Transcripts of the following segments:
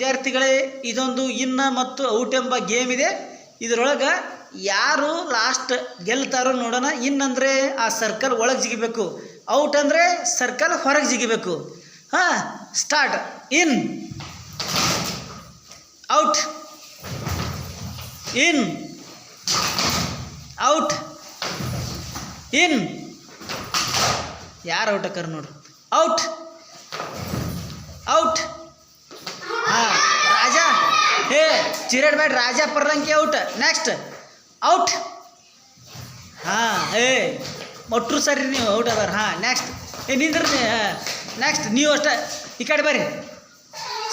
ವಿದ್ಯಾರ್ಥಿಗಳೇ, ಇದೊಂದು ಇನ್ ಮತ್ತು ಔಟ್ ಎಂಬ ಗೇಮ್ ಇದೆ. ಇದರೊಳಗೆ ಯಾರು ಲಾಸ್ಟ್ ಗೆಲ್ತಾರೋ ನೋಡೋಣ. ಇನ್ ಅಂದರೆ ಆ ಸರ್ಕಲ್ ಒಳಗೆ ಜಿಗಿಬೇಕು, ಔಟ್ ಅಂದರೆ ಸರ್ಕಲ್ ಹೊರಗೆ ಜಿಗಿಬೇಕು. ಹಾಂ, ಸ್ಟಾರ್ಟ್. ಇನ್, ಔಟ್, ಇನ್, ಔಟ್, ಇನ್. ಯಾರು ಔಟ್ ಹಾಕಾರ ನೋಡ್ರಿ. Out, out. ಹಾಂ, ರಾಜ ಚಿರಡ್ ಬೇಡ, ರಾಜ ಪರ್ಲಂಕಿ ಔಟ್. Next out. ಹಾಂ, ಒಟ್ಟರು ಸರಿ ನೀವು ಔಟ್ ಅದಾರ. ಹಾಂ, ನೆಕ್ಸ್ಟ್ ನಿಂದ್ರಿ. ನೆಕ್ಸ್ಟ್ ನೀವು ಅಷ್ಟೇ ಈ ಕಡೆ ಬರ್ರಿ,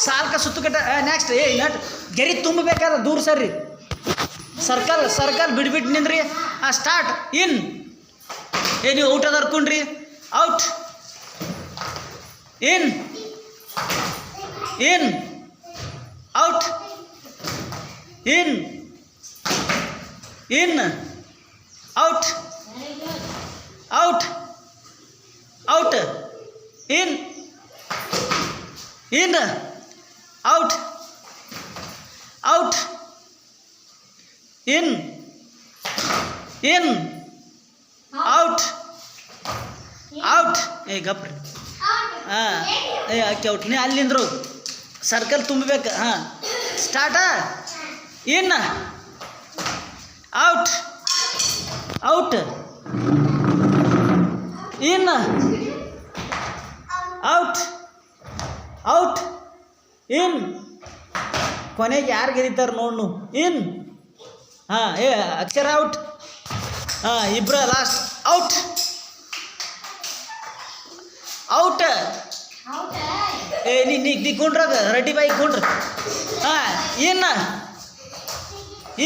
ಸಾಲ್ಕ ಸುತ್ತು ಕಟ್ಟ. ನೆಕ್ಸ್ಟ್ ನಟ್ ಗೆರಿ ತುಂಬಬೇಕಾದ ದೂರ ಸರ್ರಿ. ಸರ್ಕಲ್ ಬಿಡ್ಬಿಟ್ಟು ನಿಂದ್ರಿ. ಹಾಂ, ಸ್ಟಾರ್ಟ್. ಇನ್. ನೀವು ಔಟ್ ಅದಾರ ಕುಣ್ರಿ. ಔಟ್, ಇನ್, ಇನ್, ಔಟ್, ಇನ್, ಇನ್, ಔಟ್, ಔಟ್, ಔಟ್, ಇನ್, ಇನ್, ಔಟ್, ಔಟ್, ಇನ್, ಇನ್, ಔಟ್, ಔಟ್. ಗಪ್ರಿ. ಹಾಂ, ಅಕ್ಕಿ ಔಟ್. ನೀ ಅಲ್ಲಿಂದ್ರು ಸರ್ಕಲ್ ತುಂಬಬೇಕು. ಹಾಂ, ಸ್ಟಾರ್ಟ. ಇನ್, ಔಟ್, ಔಟ್, ಇನ್, ಔಟ್, ಔಟ್, ಇನ್. ಕೊನೆಗೆ ಯಾರು ಗೆದಿತಾರೆ ನೋಡು. ಇನ್. ಹಾಂ, ಅಕ್ಷರ ಔಟ್. ಹಾಂ, ಇಬ್ಬರು ಲಾಸ್ಟ್. Out, out. ನೀ ಕುಂಡ್ರದ ರೆಡ್ಡಿ ಬಾಯಿ ಕುಂಡ್ರ. ಹಾಂ, ಇನ್,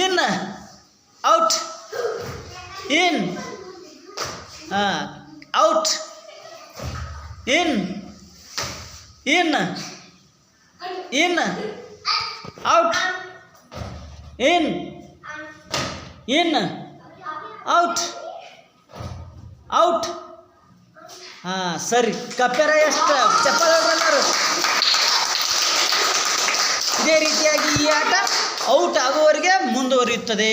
ಇನ್, ಔಟ್, ಇನ್. ಹಾಂ, ಔಟ್, ಇನ್, ಇನ್, ಇನ್, ಔಟ್, ಇನ್, ಇನ್, ಔಟ್, ಔಟ್. ಹಾಂ, ಸರಿ. ಕಪ್ಪೆರ ಎಷ್ಟು ಚಪ್ಪಲರು. ಇದೇ ರೀತಿಯಾಗಿ ಈ ಆಟ ಔಟ್ ಆಗುವವರೆಗೆ ಮುಂದುವರಿಯುತ್ತದೆ.